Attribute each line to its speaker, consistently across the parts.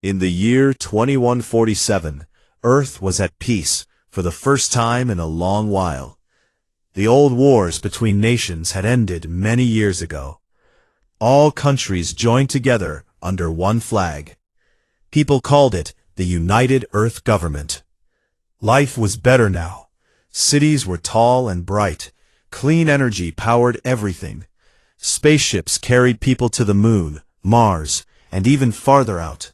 Speaker 1: In the year 2147, Earth was at peace for the first time in a long while. The old wars between nations had ended many years ago. All countries joined together under one flag. People called it the United Earth Government. Life was better now. Cities were tall and bright. Clean energy powered everything. Spaceships carried people to the moon, Mars, and even farther out.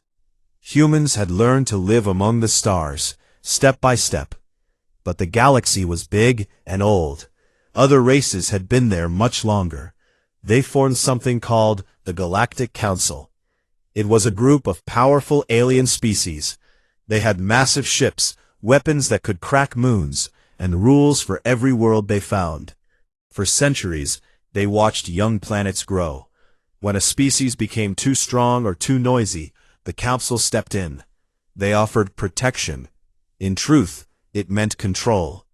Speaker 1: Humans had learned to live among the stars, step by step. But the galaxy was big and old. Other races had been there much longer. They formed something called the Galactic Council. It was a group of powerful alien species. They had massive ships, weapons that could crack moons, and rules for every world they found. For centuries, they watched young planets grow. When a species became too strong or too noisy, the council stepped in. They offered protection. In truth, it meant control.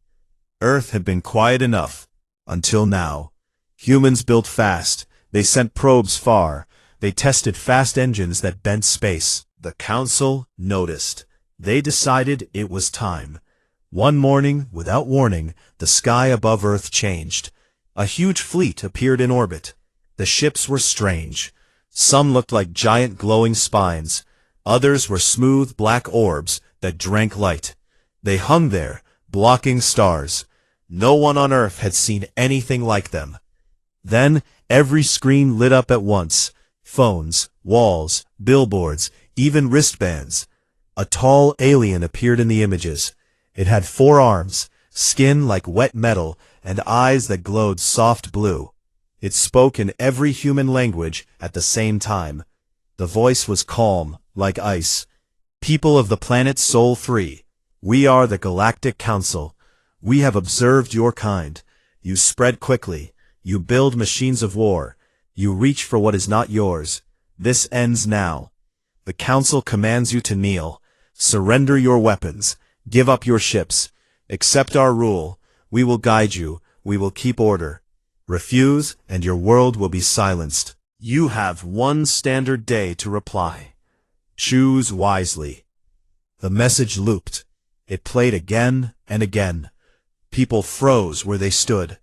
Speaker 1: Earth had been quiet enough, until now. Humans built fast. They sent probes far. They tested fast engines that bent space. The council noticed. They decided it was time. One morning, without warning, the sky above Earth changed. A huge fleet appeared in orbit. The ships were strange. Some looked like giant glowing spines. Others were smooth black orbs that drank light. They hung there, blocking stars. No one on Earth had seen anything like them. Then, every screen lit up at once. Phones, walls, billboards, even wristbands. A tall alien appeared in the images. It had 4 arms, skin like wet metal, and eyes that glowed soft blue. It spoke in every human language at the same time. The voice was calm, like ice. People of the planet Sol 3, we are the Galactic Council. We have observed your kind. You spread quickly. You build machines of war. You reach for what is not yours. This ends now. The Council commands you to kneel. Surrender your weapons. Give up your ships. Accept our rule. We will guide you. We will keep order. Refuse, and your world will be silenced. You have 1 standard day to reply. Choose wisely. The message looped. It played again and again. People froze where they stood.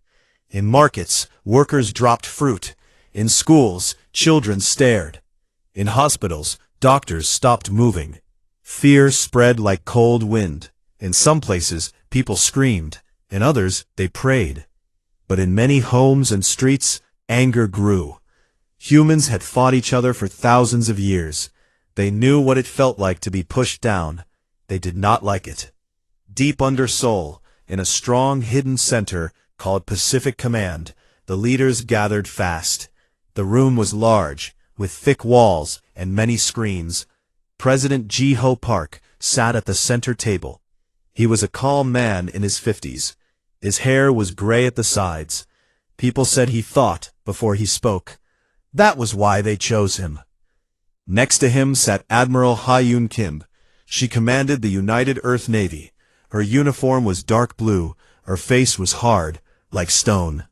Speaker 1: In markets, workers dropped fruit. In schools, children stared. In hospitals, doctors stopped moving. Fear spread like cold wind. In some places, people screamed. In others, they prayed. But in many homes and streets, anger grew. Humans had fought each other for thousands of years. They knew what it felt like to be pushed down. They did not like it. Deep under Sol, in a strong hidden center called Pacific Command, the leaders gathered fast. The room was large, with thick walls and many screens. President Ji-Ho Park sat at the center table. He was a calm man in his 50s. His hair was gray at the sides. People said he thought before he spoke. That was why they chose him. Next to him sat Admiral Ha-Yoon Kim. She commanded the United Earth Navy. Her uniform was dark blue. Her face was hard, like stone.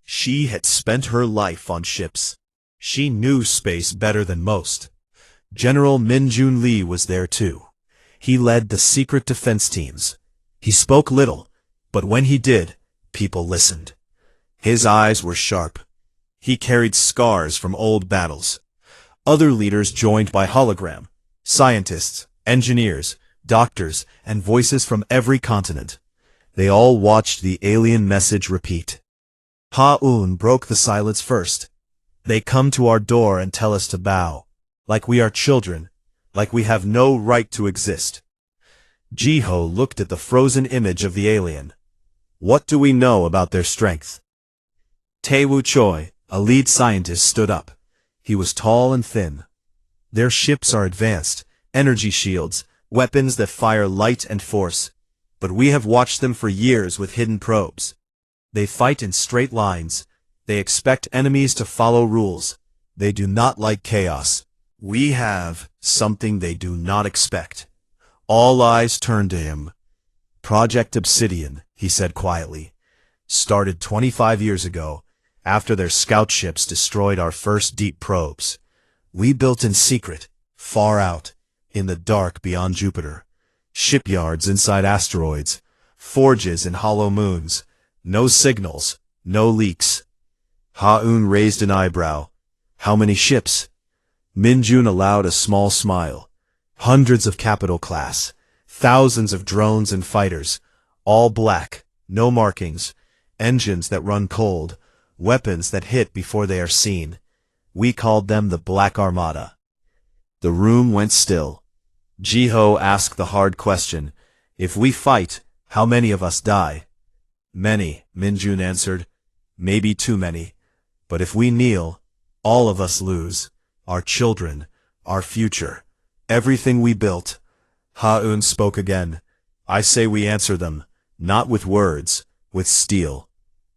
Speaker 1: She had spent her life on ships. She knew space better than most. General Min-Jun Lee was there too. He led the secret defense teams. He spoke little, but when he did, people listened. His eyes were sharp. He carried scars from old battles. Other leaders joined by hologram. Scientists, engineers, doctors, and voices from every continent. They all watched the alien message repeat. Ha-Un broke the silence first. They come to our door and tell us to bow. Like we are children. Like we have no right to exist. Ji-Ho looked at the frozen image of the alien. What do we know about their strength? Tae-Woo Choi, a lead scientist, stood up. He was tall and thin. Their ships are advanced, energy shields, weapons that fire light and force. But we have watched them for years with hidden probes. They fight in straight lines. They expect enemies to follow rules. They do not like chaos. We have something they do not expect. All eyes turned to him. Project Obsidian, he said quietly, started 25 years ago, after their scout ships destroyed our first deep probes. We built in secret, far out. in the dark beyond Jupiter, shipyards inside asteroids, forges in hollow moons, no signals, no leaks. Ha-Un raised an eyebrow. How many ships? Min-jun allowed a small smile. Hundreds of capital class, thousands of drones and fighters, all black, no markings, engines that run cold, weapons that hit before they are seen. We called them the Black Armada. The room went still. Ji-ho asked the hard question. If we fight, how many of us die? Many, Min-jun answered. Maybe too many. But if we kneel, all of us lose. Our children, our future, everything we built. Ha-un spoke again. I say we answer them, not with words, with steel.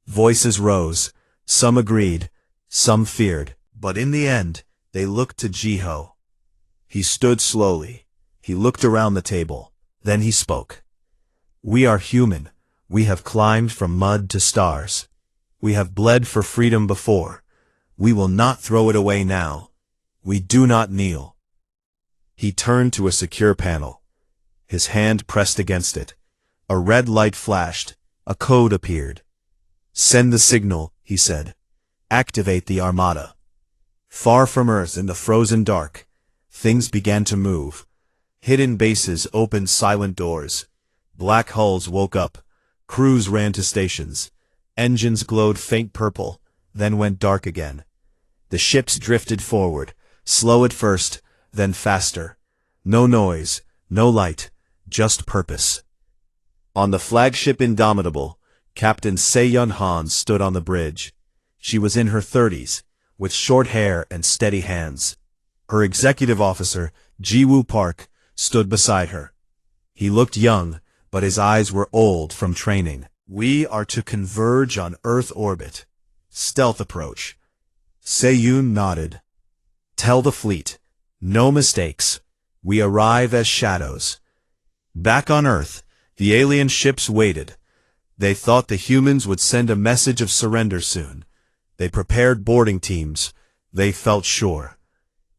Speaker 1: Voices rose. Some agreed, some feared. But in the end, they looked to Ji-ho. He stood slowly. He looked around the table. Then he spoke. We are human. We have climbed from mud to stars. We have bled for freedom before. We will not throw it away now. We do not kneel. He turned to a secure panel. His hand pressed against it. A red light flashed. A code appeared. Send the signal, he said. Activate the Armada. Far from Earth in the frozen dark, things began to move. Hidden bases opened silent doors. Black hulls woke up. Crews ran to stations. Engines glowed faint purple, then went dark again. The ships drifted forward, slow at first, then faster. No noise, no light, just purpose. On the flagship Indomitable, Captain Se-Yun Han stood on the bridge. She was in her 30s, with short hair and steady hands. Her executive officer, Ji-woo Park, stood beside her. He looked young, but his eyes were old from training. We are to converge on Earth orbit. Stealth approach. Se-Yun nodded. Tell the fleet. No mistakes. We arrive as shadows. Back on Earth, the alien ships waited. They thought the humans would send a message of surrender soon. They prepared boarding teams. They felt sure.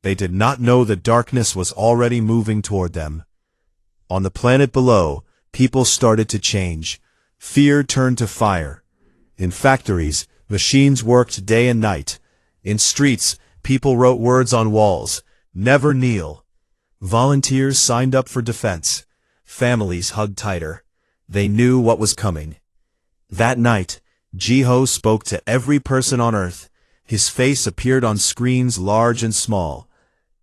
Speaker 1: They did not know the darkness was already moving toward them. On the planet below, people started to change. Fear turned to fire. In factories, machines worked day and night. In streets, people wrote words on walls. Never kneel. Volunteers signed up for defense. Families hugged tighter. They knew what was coming. That night, Ji-ho spoke to every person on Earth. His face appeared on screens large and small.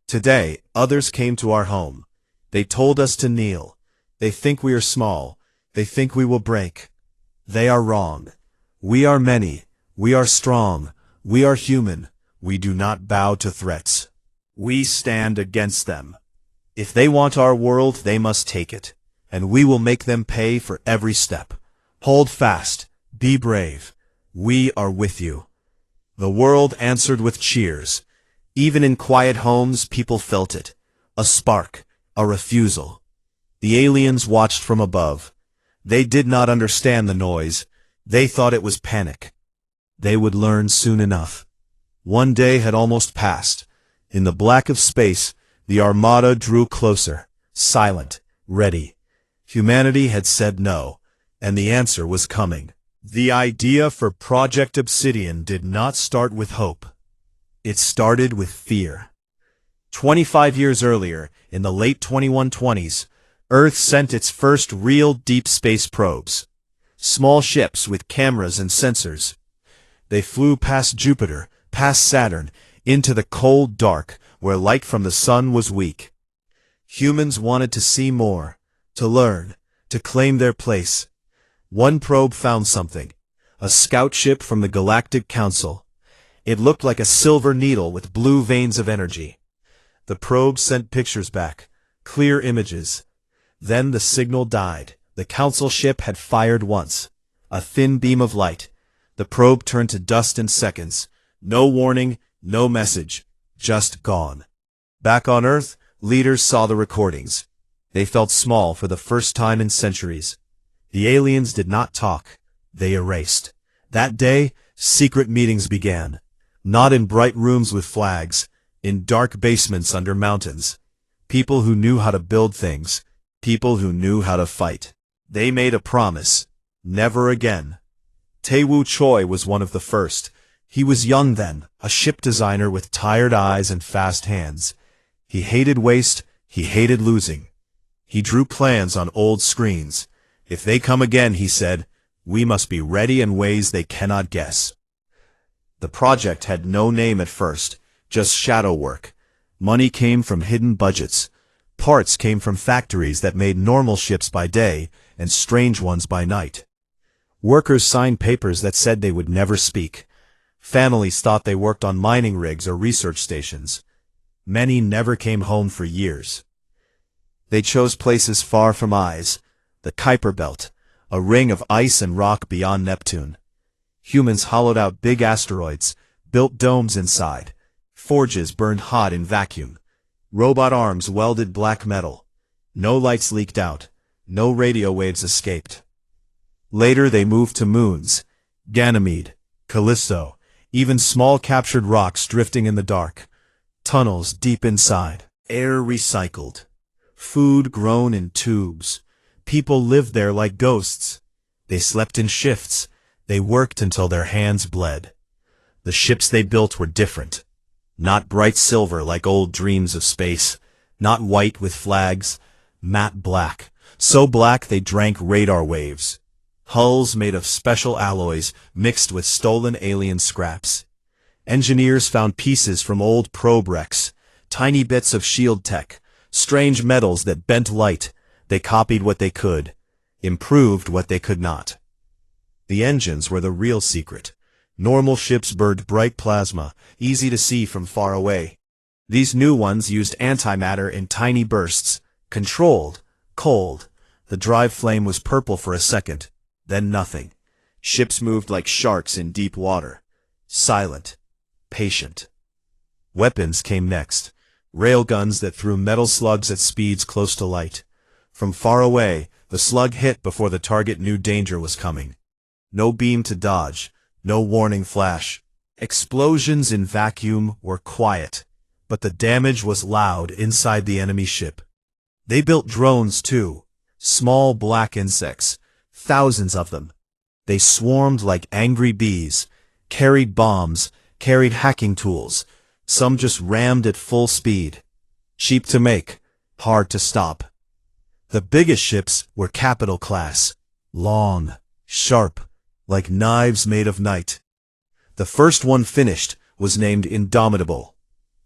Speaker 1: Today, others came to our home. They told us to kneel. They think we are small. They think we will break. They are wrong. We are many. We are strong. We are human. We do not bow to threats. We stand against them. If they want our world, they must take it. And we will make them pay for every step. Hold fast. Be brave. We are with you. The world answered with cheers. Even in quiet homes, people felt it. A spark. A refusal. The aliens watched from above. They did not understand the noise. They thought it was panic. They would learn soon enough. One day had almost passed. In the black of space, the Armada drew closer, silent, ready. Humanity had said no, and the answer was coming. The idea for Project Obsidian did not start with hope. It started with fear. 25 years earlier, in the late 2120s, Earth sent its first real deep space probes. Small ships with cameras and sensors. They flew past Jupiter, past Saturn, into the cold dark where light from the sun was weak. Humans wanted to see more, to learn, to claim their place. One probe found something, a scout ship from the Galactic Council. It looked like a silver needle with blue veins of energy. The probe sent pictures back, clear images. Then the signal died. The Council ship had fired once. A thin beam of light. The probe turned to dust in seconds. No warning, no message. Just gone. Back on Earth, leaders saw the recordings. They felt small for the first time in centuries. The aliens did not talk. They erased. That day, secret meetings began. Not in bright rooms with flags, in dark basements under mountains. people who knew how to build things, people who knew how to fight. They made a promise. Never again. Tae-woo Choi was one of the first. He was young then, a ship designer with tired eyes and fast hands. He hated waste, he hated losing. He drew plans on old screens. If they come again, he said, we must be ready in ways they cannot guess. The project had no name at first, just shadow work. Money came from hidden budgets. Parts came from factories that made normal ships by day and strange ones by night. Workers signed papers that said they would never speak. Families thought they worked on mining rigs or research stations. Many never came home for years. They chose places far from eyes, the Kuiper Belt, a ring of ice and rock beyond Neptune. Humans hollowed out big asteroids, built domes inside. Forges burned hot in vacuum. Robot arms welded black metal. No lights leaked out. No radio waves escaped. Later they moved to moons, Ganymede, Callisto, even small captured rocks drifting in the dark. Tunnels deep inside. Air recycled. Food grown in tubes. People lived there like ghosts. They slept in shifts. They worked until their hands bled. The ships they built were different. Not bright silver like old dreams of space. Not white with flags. Matte black. So black they drank radar waves. Hulls made of special alloys mixed with stolen alien scraps. Engineers found pieces from old probe wrecks, tiny bits of shield tech, strange metals that bent light. They copied what they could, improved what they could not. The engines were the real secret. Normal ships burned bright plasma, easy to see from far away. These new ones used antimatter in tiny bursts, controlled, cold. The drive flame was purple for a second, then nothing. Ships moved like sharks in deep water. Silent. Patient. Weapons came next. Railguns that threw metal slugs at speeds close to light. From far away, the slug hit before the target knew danger was coming. No beam to dodge. No warning flash. Explosions in vacuum were quiet, but the damage was loud inside the enemy ship. They built drones too. Small black insects. Thousands of them. They swarmed like angry bees, carried bombs, carried hacking tools. Some just rammed at full speed. Cheap to make, hard to stop. The biggest ships were capital class. Long, sharp, like knives made of night. The first one finished was named Indomitable.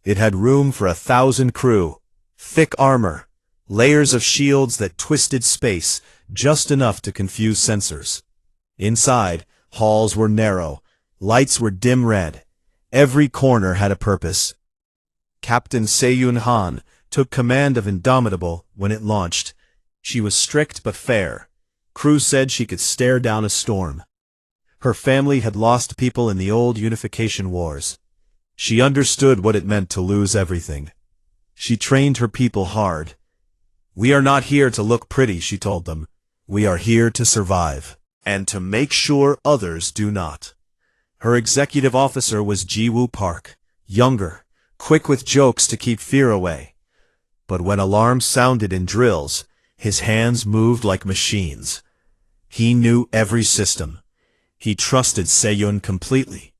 Speaker 1: It had room for 1,000 crew. Thick armor. Layers of shields that twisted space, just enough to confuse sensors. Inside, halls were narrow. Lights were dim red. Every corner had a purpose. Captain Se-Yoon Han took command of Indomitable when it launched. She was strict but fair. Crew said she could stare down a storm. Her family had lost people in the old unification wars. She understood what it meant to lose everything. She trained her people hard. We are not here to look pretty, she told them. We are here to survive, and to make sure others do not. Her executive officer was Ji-woo Park, younger, quick with jokes to keep fear away. But when alarms sounded in drills, his hands moved like machines. He knew every system. He trusted Se-Yoon completely.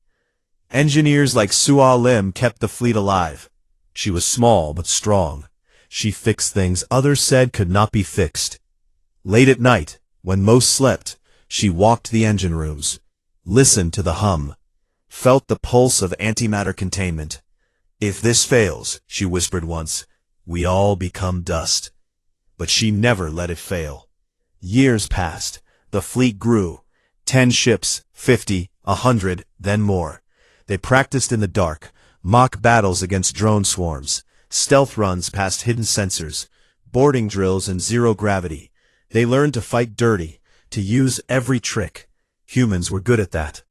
Speaker 1: Engineers like Sua Lim kept the fleet alive. She was small but strong. She fixed things others said could not be fixed. Late at night, when most slept, she walked the engine rooms, listened to the hum, felt the pulse of antimatter containment. If this fails, she whispered once, we all become dust. But she never let it fail. Years passed. The fleet grew. 10 ships, 50, 100, then more. They practiced in the dark, mock battles against drone swarms, stealth runs past hidden sensors, boarding drills in zero gravity. They learned to fight dirty, to use every trick. Humans were good at that.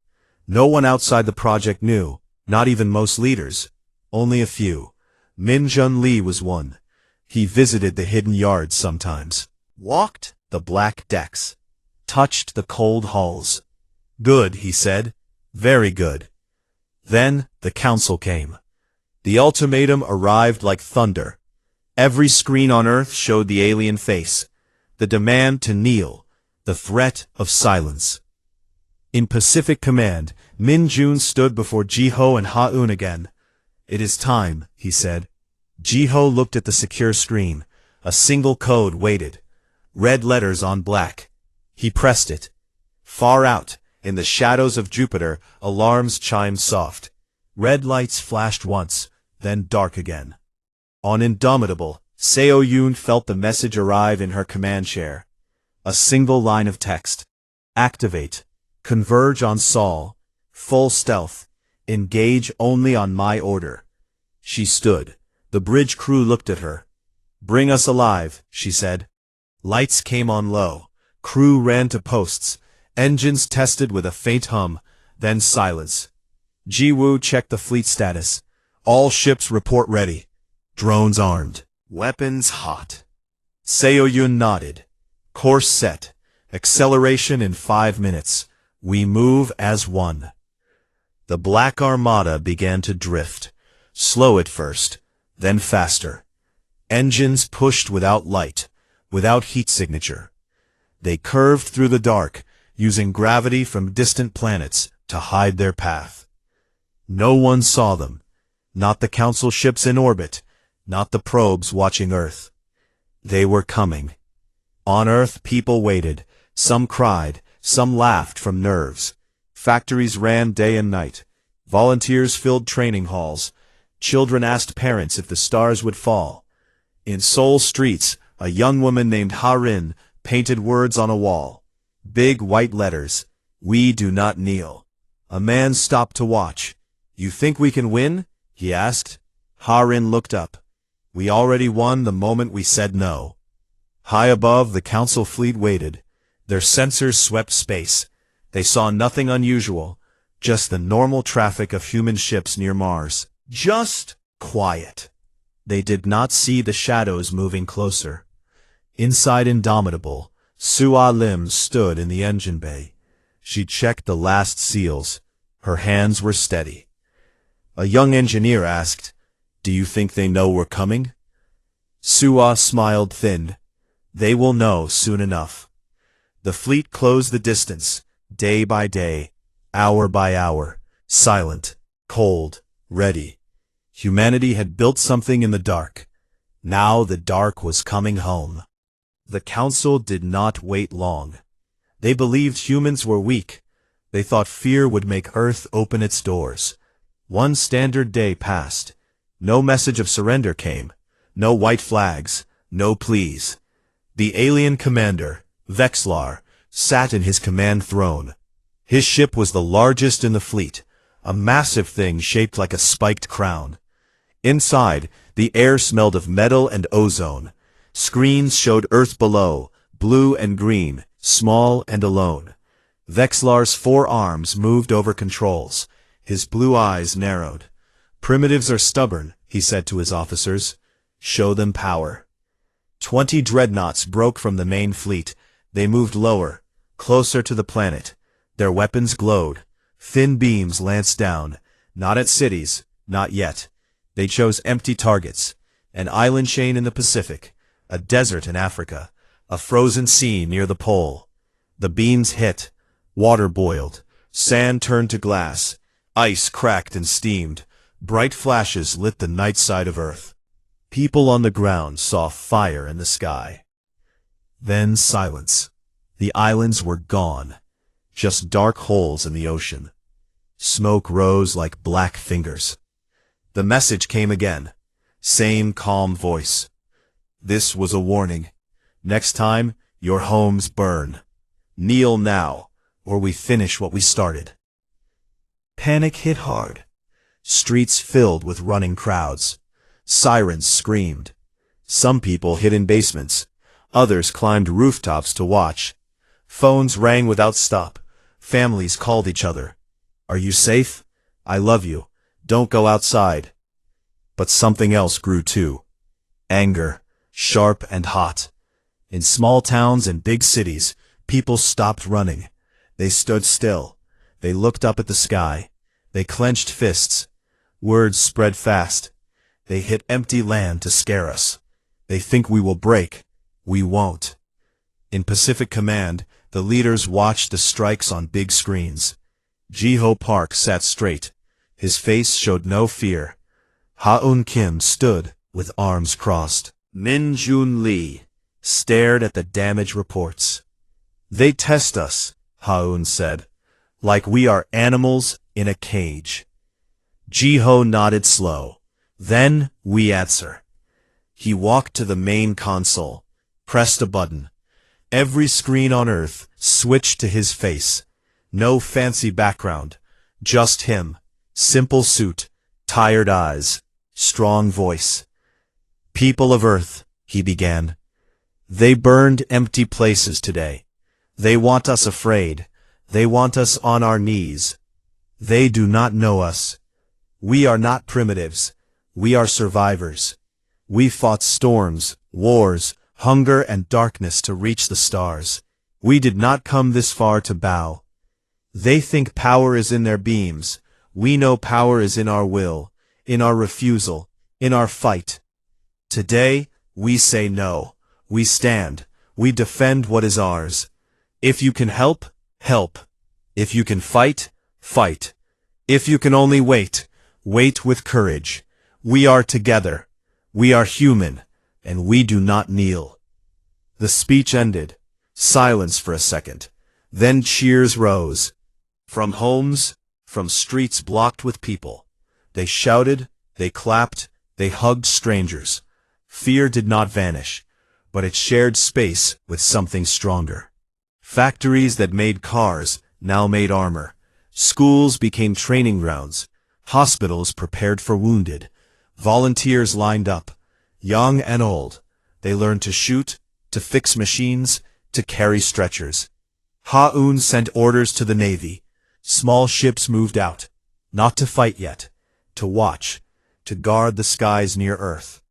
Speaker 1: No one outside the project knew, not even most leaders. Only a few. Min Jun Lee was one. He visited the hidden yards sometimes, walked the black decks, touched the cold hulls. Good, he said. Very good. Then the council came. The ultimatum arrived like thunder. Every screen on Earth showed the alien face, the demand to kneel, the threat of silence. In Pacific Command, Min Jun stood before Jiho and Ha-un again. "It is time," he said. Jiho looked at the secure screen. A single code waited. Red letters on black. He pressed it. Far out, in the shadows of Jupiter, alarms chimed soft. Red lights flashed once, then dark again. On Indomitable, Seo Yoon felt the message arrive in her command chair. A single line of text. Activate. Converge on Sol. Full stealth. Engage only on my order. She stood. The bridge crew looked at her. "Bring us alive," she said. Lights came on low. Crew ran to posts. Engines tested with a faint hum, then silence. Ji-woo checked the fleet status. All ships report ready. Drones armed. Weapons hot. Seo-yoon nodded. Course set. Acceleration in 5 minutes. We move as one. The Black Armada began to drift. Slow at first, then faster. Engines pushed without light, without heat signature. They curved through the dark, using gravity from distant planets to hide their path. No one saw them. Not the Council ships in orbit, not the probes watching Earth. They were coming. On Earth, people waited. Some cried, some laughed from nerves. Factories ran day and night. Volunteers filled training halls. Children asked parents if the stars would fall. In Seoul streets, a young woman named Ha-rin painted words on a wall. Big white letters. "We do not kneel." A man stopped to watch. "You think we can win?" he asked. Ha-rin looked up. "We already won the moment we said no." High above, the Council fleet waited. Their sensors swept space. They saw nothing unusual, just the normal traffic of human ships near Mars. Just quiet. They did not see the shadows moving closer. Inside Indomitable, Sua Lim stood in the engine bay. She checked the last seals. Her hands were steady. A young engineer asked, "Do you think they know we're coming?" Sua smiled thin. "They will know soon enough." The fleet closed the distance, day by day, hour by hour, silent, cold, ready. Humanity had built something in the dark. Now the dark was coming home. The Council did not wait long. They believed humans were weak. They thought fear would make Earth open its doors. One standard day passed. No message of surrender came. No white flags. No pleas. The alien commander, Vexlar, sat in his command throne. His ship was the largest in the fleet, a massive thing shaped like a spiked crown. Inside, the air smelled of metal and ozone. Screens showed Earth below, blue and green, small and alone. Vexlar's 4 arms moved over controls. His blue eyes narrowed. "Primitives are stubborn," he said to his officers. "Show them power." 20 dreadnoughts broke from the main fleet. They moved lower, closer to the planet. Their weapons glowed. Thin beams lanced down. Not at cities, not yet. They chose empty targets. An island chain in the Pacific, a desert in Africa, a frozen sea near the pole. The beams hit. Water boiled. Sand turned to glass. Ice cracked and steamed. Bright flashes lit the night side of Earth. People on the ground saw fire in the sky. Then silence. The islands were gone. Just dark holes in the ocean. Smoke rose like black fingers. The message came again. Same calm voice. This was a warning. Next time, your homes burn. Kneel now, or we finish what we started. Panic hit hard. Streets filled with running crowds. Sirens screamed. Some people hid in basements. Others climbed rooftops to watch. Phones rang without stop. Families called each other. "Are you safe? I love you. Don't go outside." But something else grew too. Anger, sharp and hot. In small towns and big cities, people stopped running. They stood still. They looked up at the sky. They clenched fists. Words spread fast. They hit empty land to scare us. They think we will break. We won't. In Pacific Command, the leaders watched the strikes on big screens. Jiho Park sat straight. His face showed no fear. Ha-eun Kim stood with arms crossed. Min Jun Lee stared at the damage reports. They test us, Ha-eun said, like we are animals in a cage. Jiho nodded slow. Then we answer. He walked to the main console, pressed a button. Every screen on Earth switched to his face. No fancy background, just him. Simple suit, tired eyes, strong voice. People of Earth, he began. They burned empty places today. They want us afraid. They want us on our knees. They do not know us. We are not primitives. We are survivors. We fought storms, wars, hunger and darkness to reach the stars. We did not come this far to bow. They think power is in their beams. We know power is in our will, in our refusal, in our fight. Today, we say no. We stand. We defend what is ours. If you can help, help. If you can fight, fight. If you can only wait, wait with courage. We are together. We are human, and we do not kneel. The speech ended. Silence for a second. Then cheers rose. From homes, from streets blocked with people. They shouted, they clapped, they hugged strangers. Fear did not vanish, but it shared space with something stronger. Factories that made cars now made armor. Schools became training grounds. Hospitals prepared for wounded. Volunteers lined up, young and old. They learned to shoot, to fix machines, to carry stretchers. Ha-eun sent orders to the Navy. Small ships moved out, not to fight yet, to watch, to guard the skies near Earth.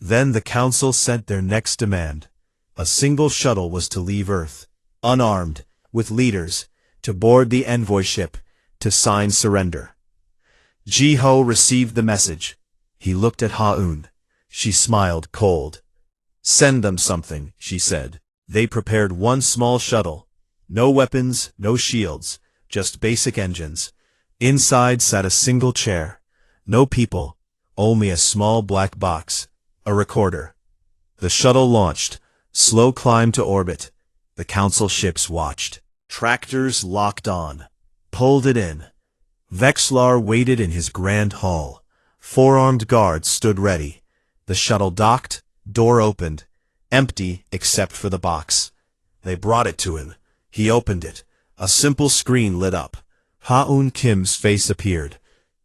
Speaker 1: Then the Council sent their next demand. A single shuttle was to leave Earth, unarmed, with leaders, to board the envoy ship, to sign surrender. Jiho received the message. He looked at Ha-eun. She smiled cold. Send them something, she said. They prepared one small shuttle. No weapons, no shields, just basic engines. Inside sat a single chair. No people, only a small black box, a recorder. The shuttle launched, slow climb to orbit. The Council ships watched. Tractors locked on, pulled it in. Vexlar waited in his grand hall. 4 armed guards stood ready. The shuttle docked, door opened, empty except for the box. They brought it to him. He opened it. A simple screen lit up. Ha-eun Kim's face appeared.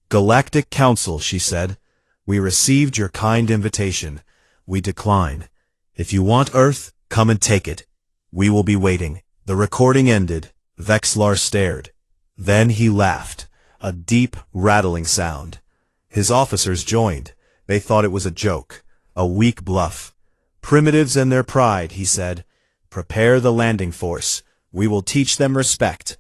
Speaker 1: Galactic Council, she said. We received your kind invitation. We decline. If you want Earth, come and take it. We will be waiting. The recording ended. Vexlar stared. Then he laughed. A deep, rattling sound. His officers joined. They thought it was a joke, a weak bluff. Primitives and their pride, he said. Prepare the landing force. We will teach them respect.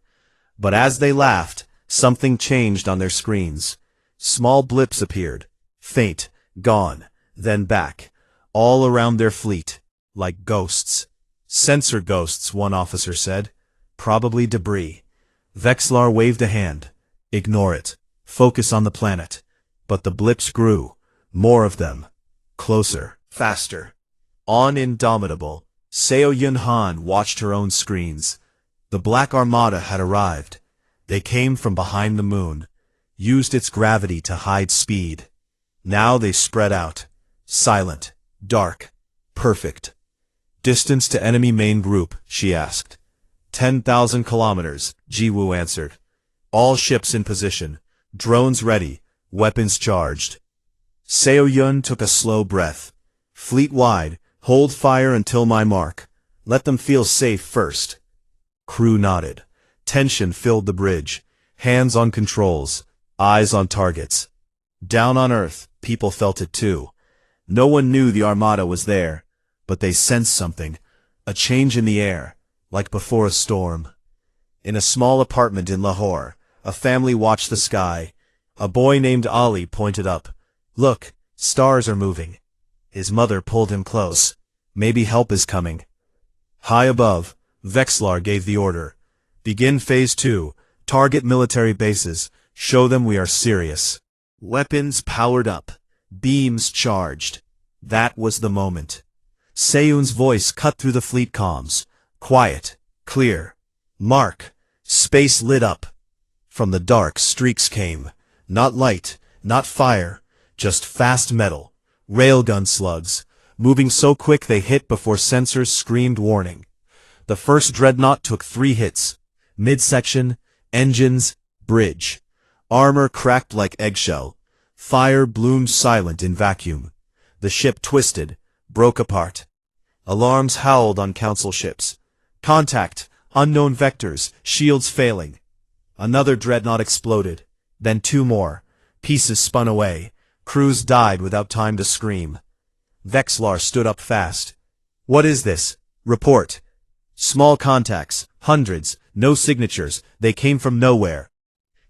Speaker 1: But as they laughed, something changed on their screens. Small blips appeared. Faint, gone, then back. All around their fleet, like ghosts. Sensor ghosts, one officer said. Probably debris. Vexlar waved a hand. Ignore it. Focus on the planet. But the blips grew. More of them. Closer. Faster. On Indomitable. Seo Yun-han watched her own screens. The Black Armada had arrived. They came from behind the moon. Used its gravity to hide speed. Now they spread out. Silent. Dark. Perfect. Distance to enemy main group, she asked. 10,000 kilometers, Jiwoo answered. All ships in position. Drones ready. Weapons charged. Seo Yun took a slow breath. Fleet-wide, hold fire until my mark. Let them feel safe first. Crew nodded. Tension filled the bridge. Hands on controls. Eyes on targets. Down on Earth, people felt it too. No one knew the Armada was there, but they sensed something. A change in the air, like before a storm. In a small apartment in Lahore, a family watched the sky. A boy named Ali pointed up. Look, stars are moving. His mother pulled him close. Maybe help is coming. High above, Vexlar gave the order. Begin Phase 2. Target military bases. Show them we are serious. Weapons powered up. Beams charged. That was the moment. Seiyun's voice cut through the fleet comms. Quiet. Clear. Mark. Space lit up. From the dark, streaks came. Not light, not fire, just fast metal. Railgun slugs, moving so quick they hit before sensors screamed warning. The first dreadnought took 3 hits. Midsection, engines, bridge. Armor cracked like eggshell. Fire bloomed silent in vacuum. The ship twisted, broke apart. Alarms howled on council ships. Contact, unknown vectors, shields failing. Another dreadnought exploded. Then 2 more. Pieces spun away. Crews died without time to scream. Vexlar stood up fast. What is this? Report. Small contacts, hundreds, no signatures, they came from nowhere.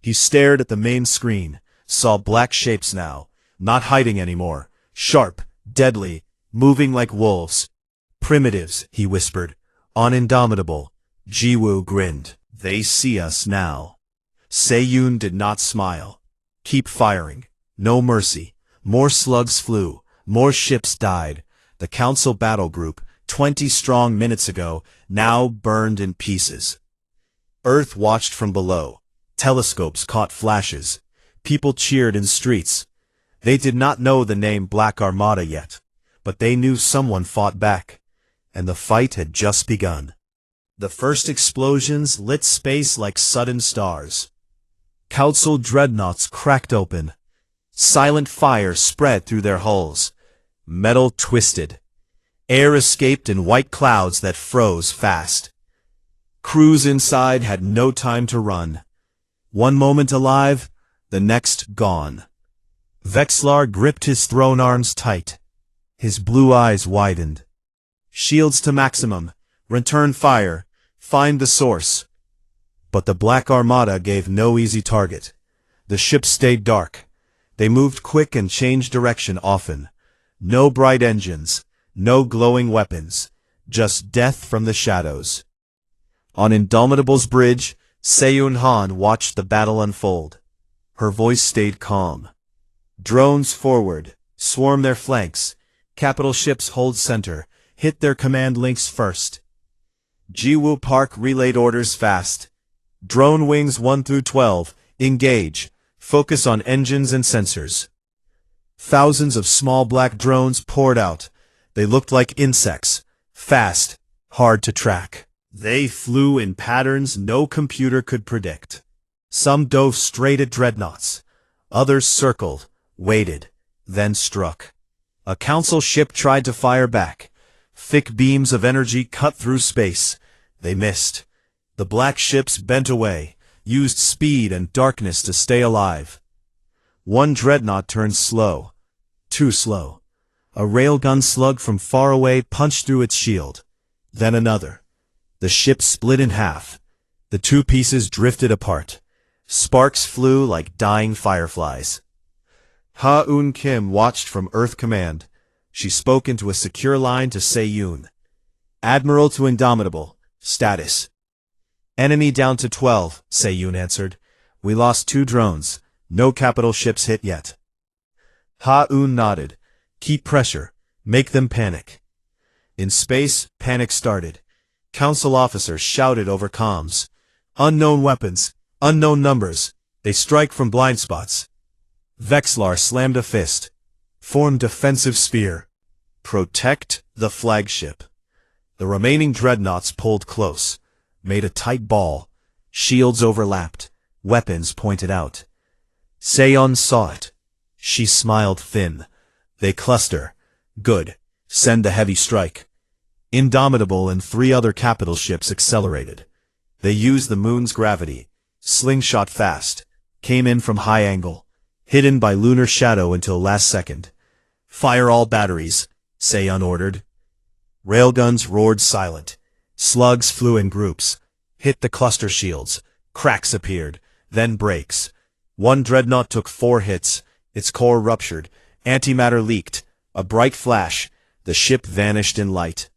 Speaker 1: He stared at the main screen, saw black shapes now, not hiding anymore, sharp, deadly, moving like wolves. Primitives, he whispered, on Indomitable. Jiwoo grinned. They see us now. Seiyun did not smile. Keep firing. No mercy. More slugs flew. More ships died. The council battle group, 20 strong minutes ago, now burned in pieces. Earth watched from below. Telescopes caught flashes. People cheered in streets. They did not know the name Black Armada yet, but they knew someone fought back, and the fight had just begun. The first explosions lit space like sudden stars. Council dreadnoughts cracked open. Silent fire spread through their hulls. Metal twisted. Air escaped in white clouds that froze fast. Crews inside had no time to run. One moment alive, the next gone. Vexlar gripped his throne arms tight. His blue eyes widened. Shields to maximum. Return fire. Find the source. But the Black Armada gave no easy target. The ships stayed dark. They moved quick and changed direction often. No bright engines. No glowing weapons. Just death from the shadows. On Indomitable's bridge, Seiyun Han watched the battle unfold. Her voice stayed calm. Drones forward. Swarm their flanks. Capital ships hold center. Hit their command links first. Jiwoo Park relayed orders fast. Drone wings 1 through 12, engage. Focus on engines and sensors. Thousands of small black drones poured out. They looked like insects. Fast, hard to track. They flew in patterns no computer could predict. Some dove straight at dreadnoughts. Others circled, waited, then struck. A council ship tried to fire back. Thick beams of energy cut through space. They missed. The black ships bent away, used speed and darkness to stay alive. One dreadnought turned slow. Too slow. A railgun slug from far away punched through its shield. Then another. The ship split in half. The 2 pieces drifted apart. Sparks flew like dying fireflies. Ha-Un Kim watched from Earth Command. She spoke into a secure line to Seiyun. Admiral to Indomitable. Status. Enemy down to 12, Seiyun answered. We lost 2 drones. No capital ships hit yet. Ha-Un nodded. Keep pressure. Make them panic. In space, panic started. Council officers shouted over comms. Unknown weapons. Unknown numbers. They strike from blind spots. Vexlar slammed a fist. Formed defensive spear. Protect the flagship. The remaining dreadnoughts pulled close. Made a tight ball. Shields overlapped. Weapons pointed out. Seiyun saw it. She smiled thin. They cluster. Good. Send the heavy strike. Indomitable and 3 other capital ships accelerated. They used the moon's gravity. Slingshot fast. Came in from high angle. Hidden by lunar shadow until last second. Fire all batteries, Seiyun ordered. Railguns roared silent. Slugs flew in groups. Hit the cluster shields. Cracks appeared. Then breaks. One dreadnought took 4 hits. Its core ruptured. Antimatter leaked. A bright flash, the ship vanished in light.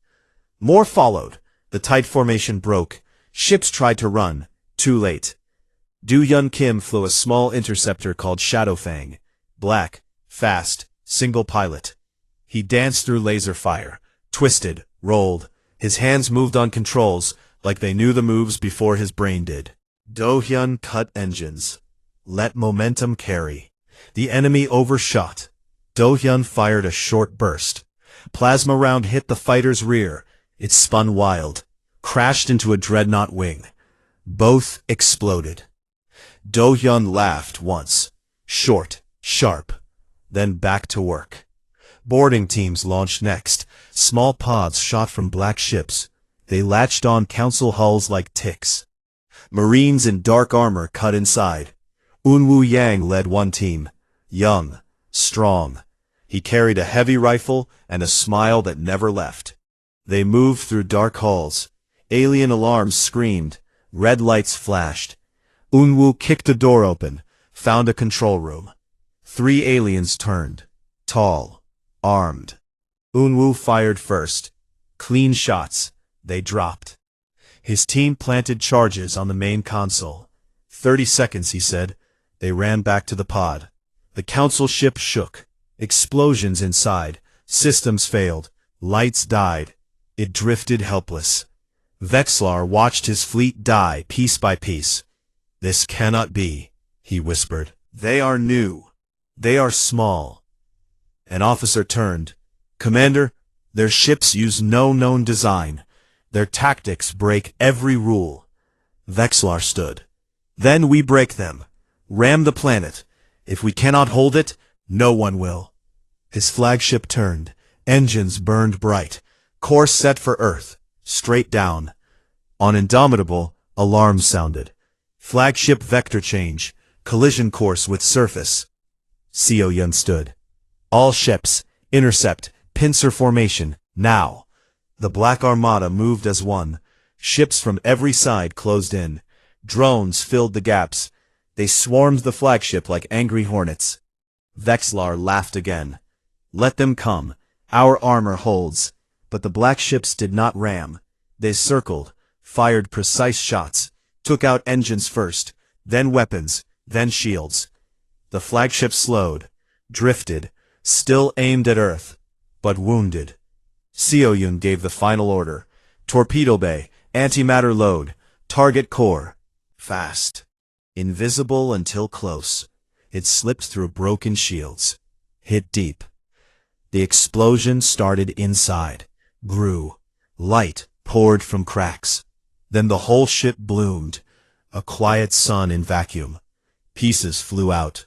Speaker 1: More followed. The tight formation broke. Ships tried to run. Too late. Du Yun Kim flew a small interceptor called Shadowfang. Black, fast, single pilot. He danced through laser fire, twisted, rolled. His hands moved on controls, like they knew the moves before his brain did. Do Hyun cut engines. Let momentum carry. The enemy overshot. Do Hyun fired a short burst. Plasma round hit the fighter's rear. It spun wild, crashed into a dreadnought wing. Both exploded. Do Hyun laughed once. Short, sharp. Then back to work. Boarding teams launched next. Small pods shot from black ships. They latched on council hulls like ticks. Marines in dark armor cut inside. Unwoo Yang led one team. Young, strong. He carried a heavy rifle and a smile that never left. They moved through dark halls. Alien alarms screamed. Red lights flashed. Unwoo kicked the door open, found a control room. 3 aliens turned. Tall. Armed. Unwoo fired first. Clean shots. They dropped. His team planted charges on the main console. 30 seconds, he said. They ran back to the pod. The council ship shook. Explosions inside. Systems failed. Lights died. It drifted helpless. Vexlar watched his fleet die piece by piece. This cannot be, he whispered. They are new. They are small. An officer turned. Commander, their ships use no known design. Their tactics break every rule. Vexlar stood. Then we break them. Ram the planet. If we cannot hold it, no one will. His flagship turned. Engines burned bright. Course set for Earth. Straight down. On Indomitable, alarms sounded. Flagship vector change. Collision course with surface. Seo Yun stood. All ships, intercept, pincer formation, now. The Black Armada moved as one. Ships from every side closed in. Drones filled the gaps. They swarmed the flagship like angry hornets. Vexlar laughed again. Let them come. Our armor holds. But the black ships did not ram. They circled, fired precise shots, took out engines first, then weapons, then shields. The flagship slowed, drifted, still aimed at Earth, but wounded. Seo Yun gave the final order. Torpedo bay, antimatter load, target core. Fast. Invisible until close. It slipped through broken shields. Hit deep. The explosion started inside. Grew. Light poured from cracks. Then the whole ship bloomed. A quiet sun in vacuum. Pieces flew out.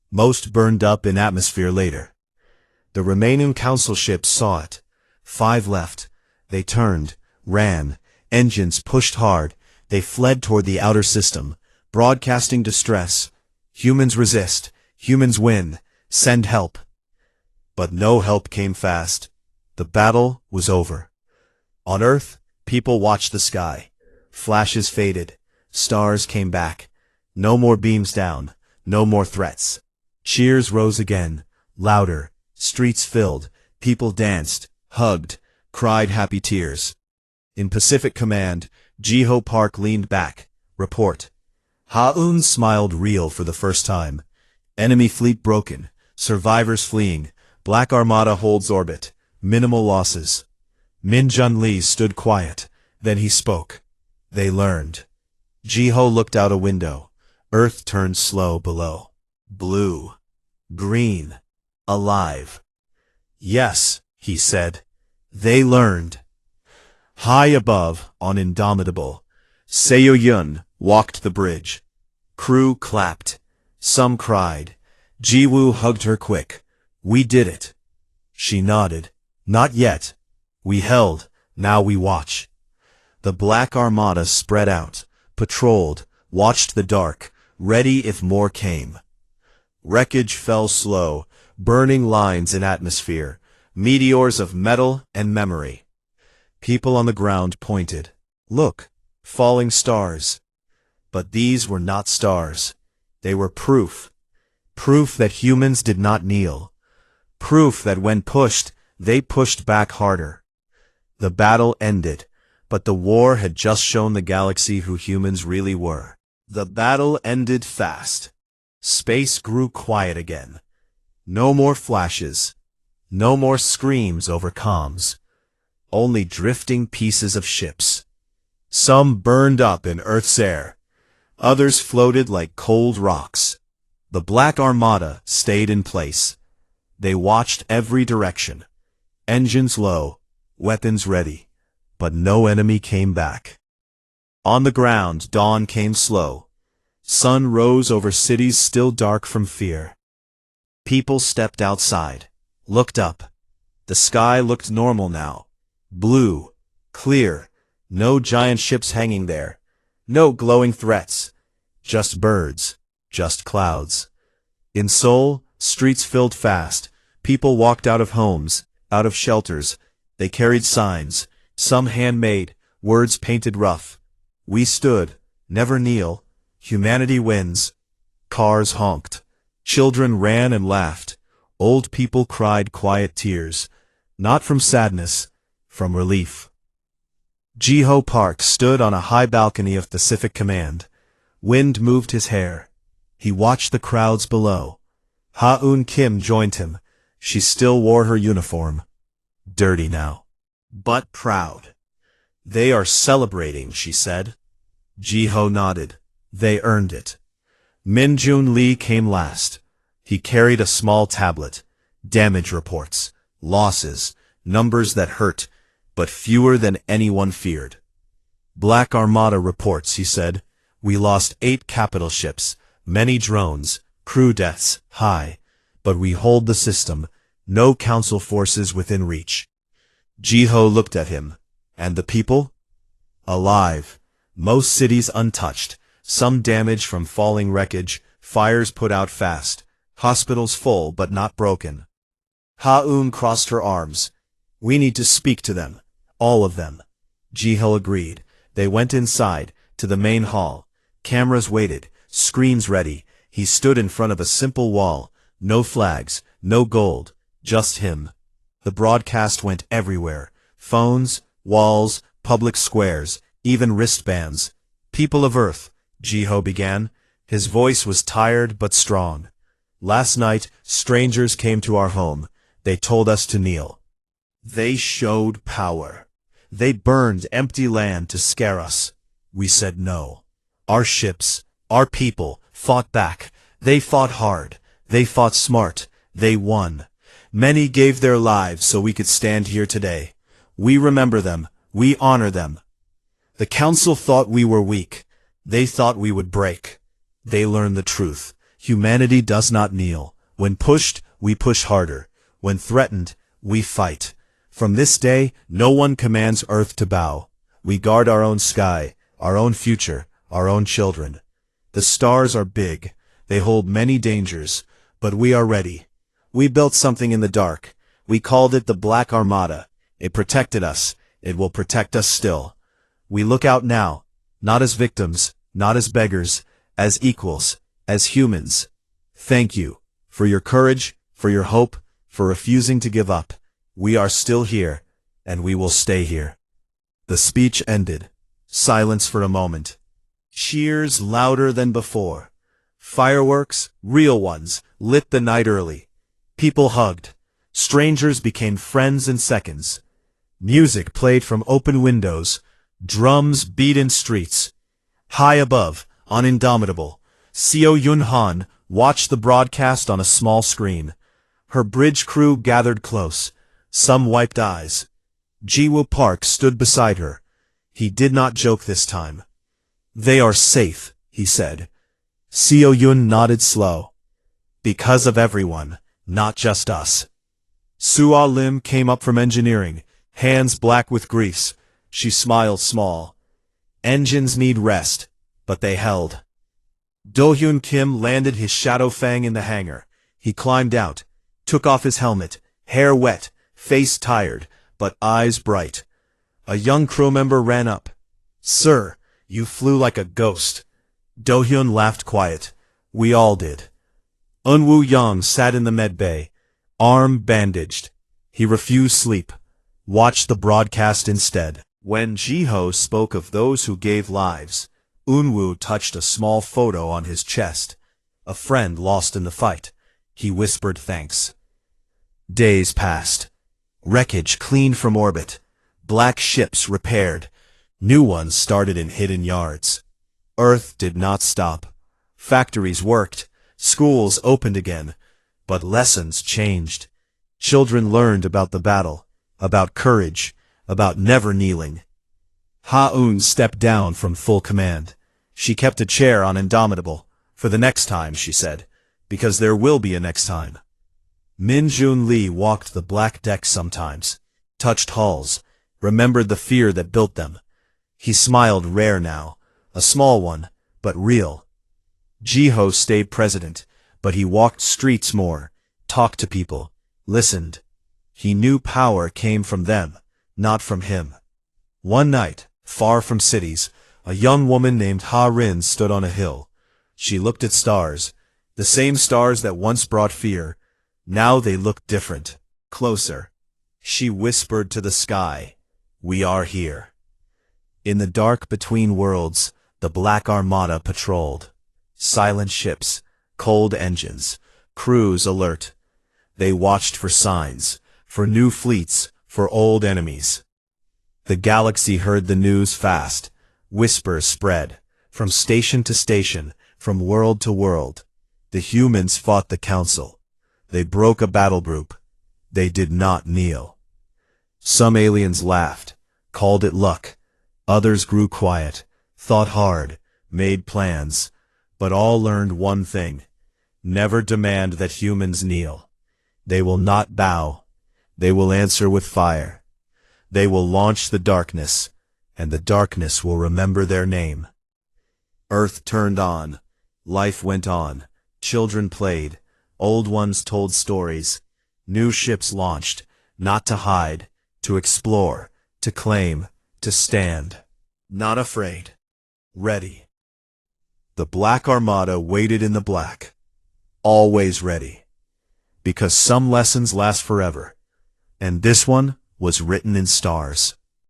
Speaker 1: Most burned up in atmosphere later. The remaining council ships saw it. 5 left. They turned, ran. Engines pushed hard. They fled toward the outer system, broadcasting distress. Humans resist. Humans win. Send help. But no help came fast. The battle was over. On Earth, people watched the sky. Flashes faded. Stars came back. No more beams down. No more threats. Cheers rose again. Louder. Streets filled. People danced, hugged, cried happy tears. In Pacific Command, Jiho Park leaned back. Report. Ha-Un smiled real for the first time. Enemy fleet broken. Survivors fleeing. Black Armada holds orbit. Minimal losses. Min Jun Lee stood quiet. Then he spoke. They learned. Jiho looked out a window. Earth turned slow below. Blue. Green. Alive. Yes, he said. They learned. High above, on Indomitable, Seo Yun walked the bridge. Crew clapped. Some cried. Jiwoo hugged her quick. We did it. She nodded. Not yet. We held. Now we watch. The Black Armada spread out, patrolled, watched the dark, ready if more came. Wreckage fell slow, burning lines in atmosphere, meteors of metal and memory. People on the ground pointed. Look, falling stars. But these were not stars. They were proof. Proof that humans did not kneel. Proof that when pushed, they pushed back harder. The battle ended, but the war had just shown the galaxy who humans really were. The battle ended fast. Space grew quiet again. No more flashes. No more screams over comms. Only drifting pieces of ships. Some burned up in Earth's air. Others floated like cold rocks. The Black Armada stayed in place. They watched every direction. Engines low, weapons ready, but no enemy came back. On the ground, dawn came slow. Sun rose over cities still dark from fear. People stepped outside, looked up. The sky looked normal now. Blue, clear, no giant ships hanging there. No glowing threats. Just birds, just clouds. In Seoul, streets filled fast. People walked out of homes, out of shelters. They carried signs, some handmade, words painted rough. We stood, never kneel. Humanity wins. Cars honked. Children ran and laughed. Old people cried quiet tears. Not from sadness, from relief. Ji-ho Park stood on a high balcony of Pacific Command. Wind moved his hair. He watched the crowds below. Ha-eun Kim joined him. She still wore her uniform. Dirty now, but proud. They are celebrating, she said. Ji-ho nodded. They earned it. Min-jun Lee came last. He carried a small tablet. Damage reports, losses, numbers that hurt, but fewer than anyone feared. Black Armada reports, he said. We lost 8 capital ships, many drones, crew deaths, high. But we hold the system, no council forces within reach. Ji-ho looked at him. And the people? Alive. Most cities untouched. Some damage from falling wreckage, fires put out fast. Hospitals full but not broken. Ha-eun crossed her arms. We need to speak to them. All of them. Ji-ho agreed. They went inside, to the main hall. Cameras waited, screens ready. He stood in front of a simple wall. No flags, no gold, just him. The broadcast went everywhere. Phones, walls, public squares, even wristbands. People of Earth, Ji-ho began. His voice was tired but strong. Last night, strangers came to our home. They told us to kneel. They showed power. They burned empty land to scare us. We said no. Our ships, our people, fought back. They fought hard. They fought smart. They won. Many gave their lives so we could stand here today. We remember them. We honor them. The council thought we were weak. They thought we would break. They learned the truth. Humanity does not kneel. When pushed, we push harder. When threatened, we fight. From this day, no one commands Earth to bow. We guard our own sky, our own future, our own children. The stars are big. They hold many dangers, but we are ready. We built something in the dark. We called it the Black Armada. It protected us. It will protect us still. We look out now, not as victims, not as beggars, as equals, as humans. Thank you for your courage, for your hope, for refusing to give up. We are still here, and we will stay here. The speech ended. Silence for a moment. Cheers louder than before. Fireworks, real ones, lit the night early. People hugged. Strangers became friends in seconds. Music played from open windows. Drums beat in streets. High above, on Indomitable, Seo Yun-han watched the broadcast on a small screen. Her bridge crew gathered close. Some wiped eyes. Ji-woo Park stood beside her. He did not joke this time. They are safe, he said. Seo Yun nodded slow. Because of everyone, not just us. Sua Lim came up from engineering, hands black with grease. She smiled small. Engines need rest, but they held. Do-hyun Kim landed his shadow fang in the hangar. He climbed out, took off his helmet, hair wet, face tired, but eyes bright. A young crew member ran up. Sir, you flew like a ghost. Do-hyun laughed quiet. We all did. Eun-woo Young sat in the med bay. arm bandaged. He refused sleep, watched the broadcast instead. When Jiho spoke of those who gave lives, Unwoo touched a small photo on his chest. A friend lost in the fight. He whispered thanks. Days passed. Wreckage cleaned from orbit. Black ships repaired. New ones started in hidden yards. Earth did not stop. Factories worked. Schools opened again. But lessons changed. Children learned about the battle, about courage, about never kneeling. Ha-Un stepped down from full command. She kept a chair on Indomitable. For the next time, she said, because there will be a next time. Min Jun Lee walked the black deck sometimes, touched hulls, remembered the fear that built them. He smiled rare now, a small one, but real. Jiho stayed president, but he walked streets more, talked to people, listened. He knew power came from them, not from him. One night, far from cities, a young woman named Ha Rin stood on a hill. She looked at stars, the same stars that once brought fear. Now they looked different, closer. She whispered to the sky, "We are here." In the dark between worlds, the Black Armada patrolled. Silent ships, cold engines, crews alert. They watched for signs, for new fleets, for old enemies. The galaxy heard the news fast. Whispers spread, from station to station, from world to world. The humans fought the council. They broke a battle group. They did not kneel. Some aliens laughed, called it luck. Others grew quiet, thought hard, made plans. But all learned one thing. Never demand that humans kneel. They will not bow. They will answer with fire. They will launch the darkness, and the darkness will remember their name. Earth turned on. Life went on. Children played. Old ones told stories. New ships launched, not to hide, to explore, to claim, to stand. Not afraid. Ready. The Black Armada waited in the black. Always ready. Because some lessons last forever. And this one was written in stars.